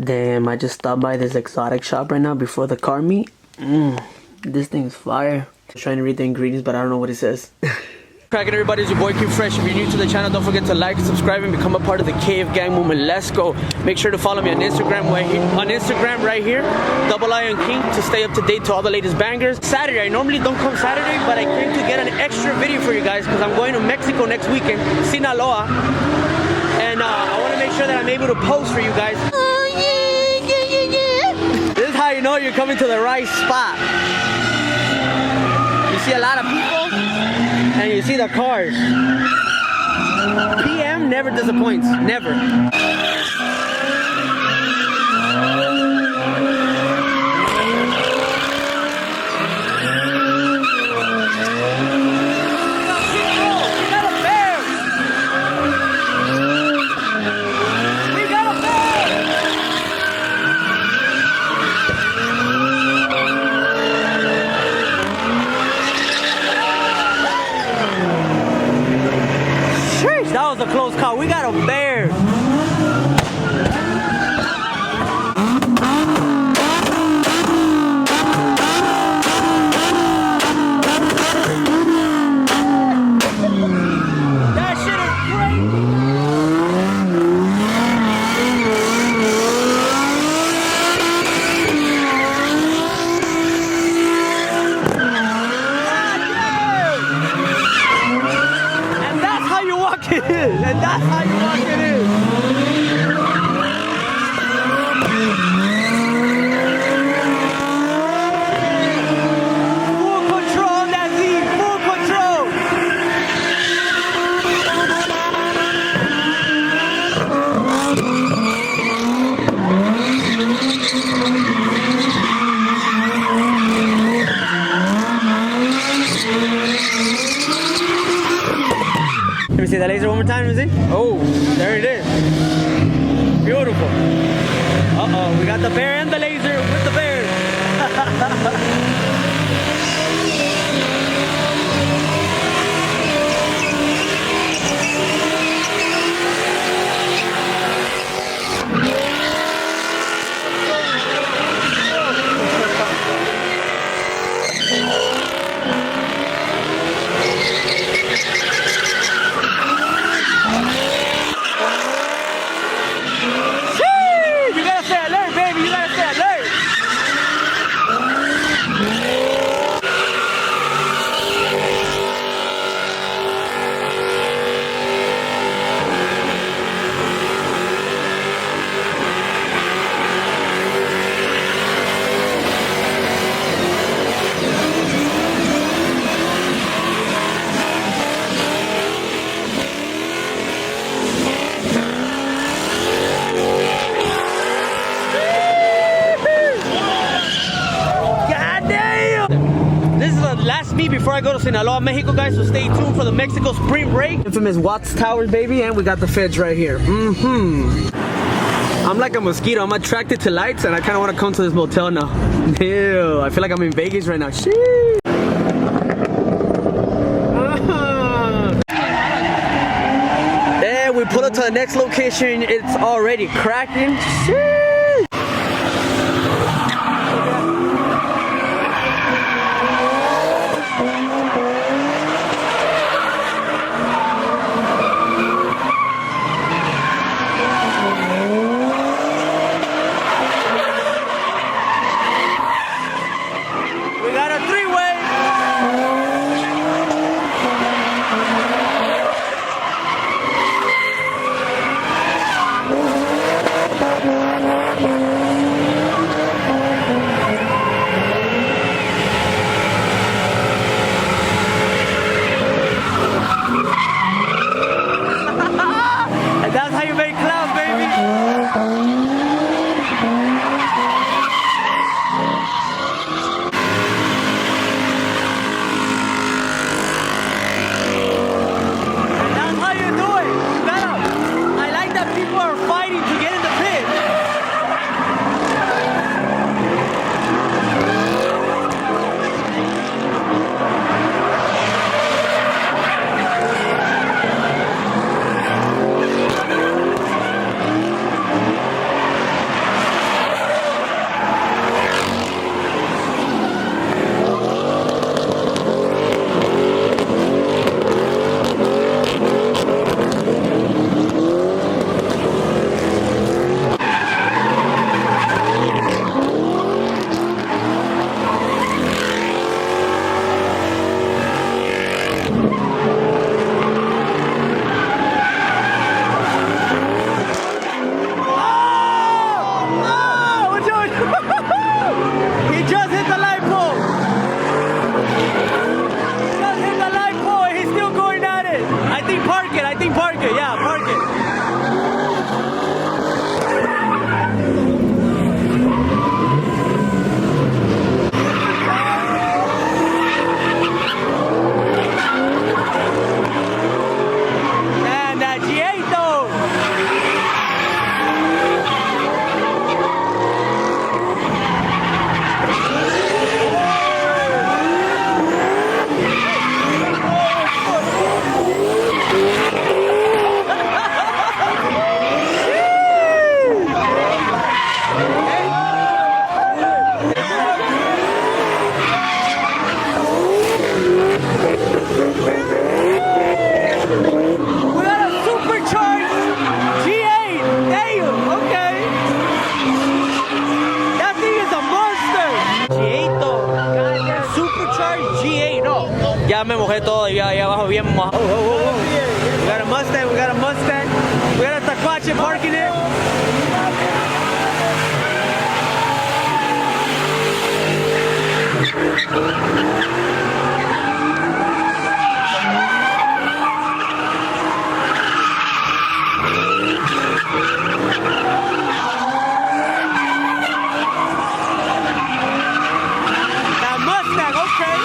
Damn, I just stopped by this exotic shop right now before the car meet. This thing's fire. I'm trying to read the ingredients, but I don't know what it says. Cracking, everybody, it's your boy Q Fresh. If you're new to the channel, don't forget to like, subscribe, and become a part of the Cave Gang movement. Let's go. Make sure to follow me on Instagram right here, Double Iron King, to stay up to date to all the latest bangers. Saturday, I normally don't come Saturday, but I came to get an extra video for you guys because I'm going to Mexico next weekend, Sinaloa, and I want to make sure that I'm able to post for you guys. This is how you know you're coming to the right spot. You see a lot of people, and you see the cars. PM never disappoints, never. That was a close call. We got a bear. That shit is crazy. And that's how you walk it in. And that's how you walk it in. Full control on that Z. Full control. Let me see that laser one more time, let me see. Oh, there it is. Beautiful. Uh-oh, we got the bear and the laser with the bear. Last meet before I go to Sinaloa, Mexico, guys, so stay tuned for the Mexico spring break. Infamous Watts Towers, baby, and we got the feds right here. I'm like a mosquito. I'm attracted to lights, and I kind of want to come to this motel now. Ew, I feel like I'm in Vegas right now. Sheesh. And we pull up to the next location. It's already cracking. Sheesh. G8, no. Ya me mojé todo, ya abajo bien mojado. We got a Mustang, we got a Mustang. We got a Tacuache parking it. That Mustang, okay.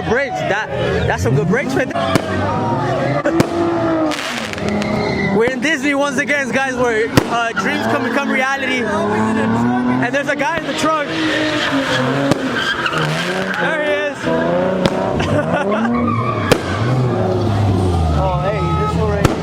Brakes, that's some good brakes right there. We're in Disney once again, guys, where dreams can become reality. And there's a guy in the trunk. There he is. Oh, hey, this one right here.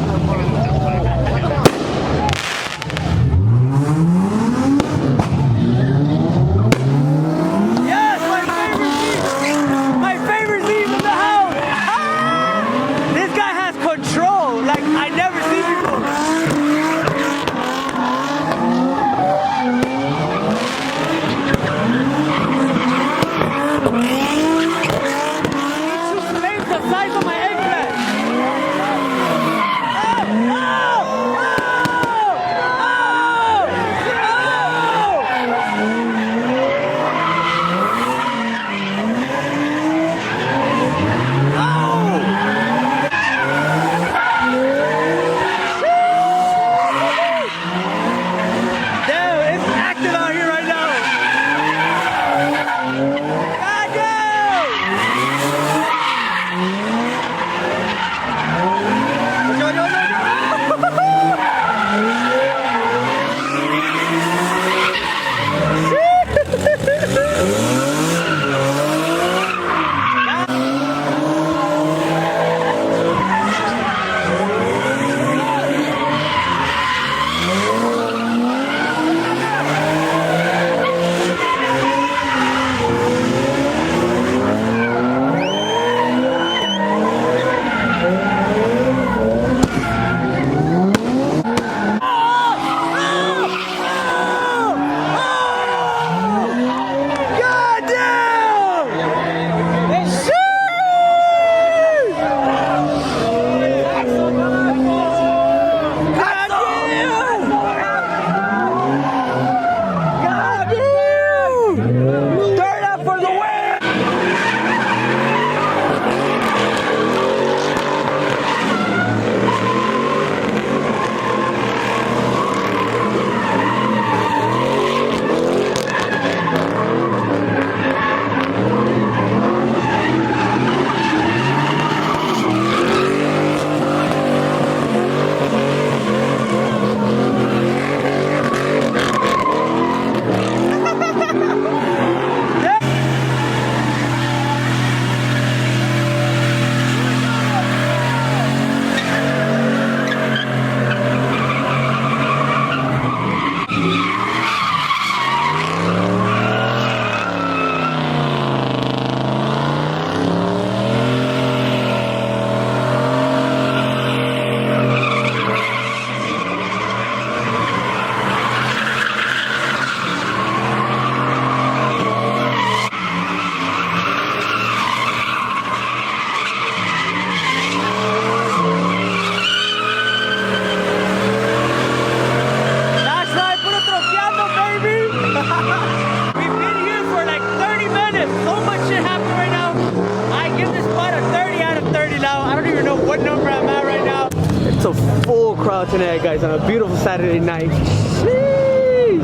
a full crowd tonight, guys, on a beautiful Saturday night. Jeez.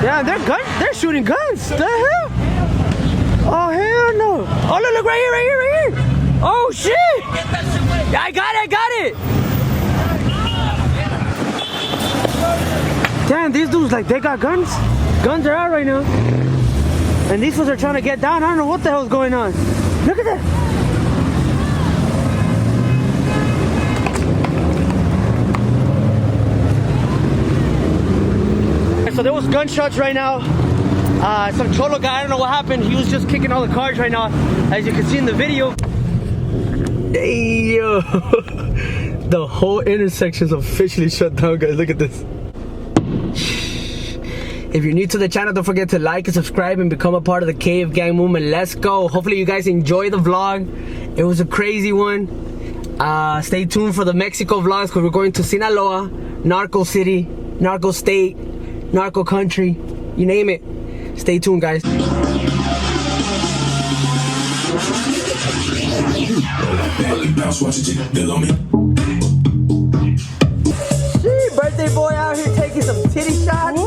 Yeah, they're shooting guns. The hell? Oh hell no! Oh look right here! Oh shit! Yeah, I got it! Damn, these dudes, like, they got guns. Guns are out right now. And these fools are trying to get down. I don't know what the hell's going on. Look at that. So there was gunshots right now. Some cholo guy, I don't know what happened. He was just kicking all the cars right now, as you can see in the video. Hey, yo. The whole intersection's officially shut down, guys. Look at this. If you're new to the channel, don't forget to like and subscribe and become a part of the Cave Gang movement. Let's go. Hopefully you guys enjoy the vlog. It was a crazy one. Stay tuned for the Mexico vlogs, because we're going to Sinaloa, Narco City, Narco State, Narco Country, you name it. Stay tuned, guys. See, birthday boy out here taking some titty shots.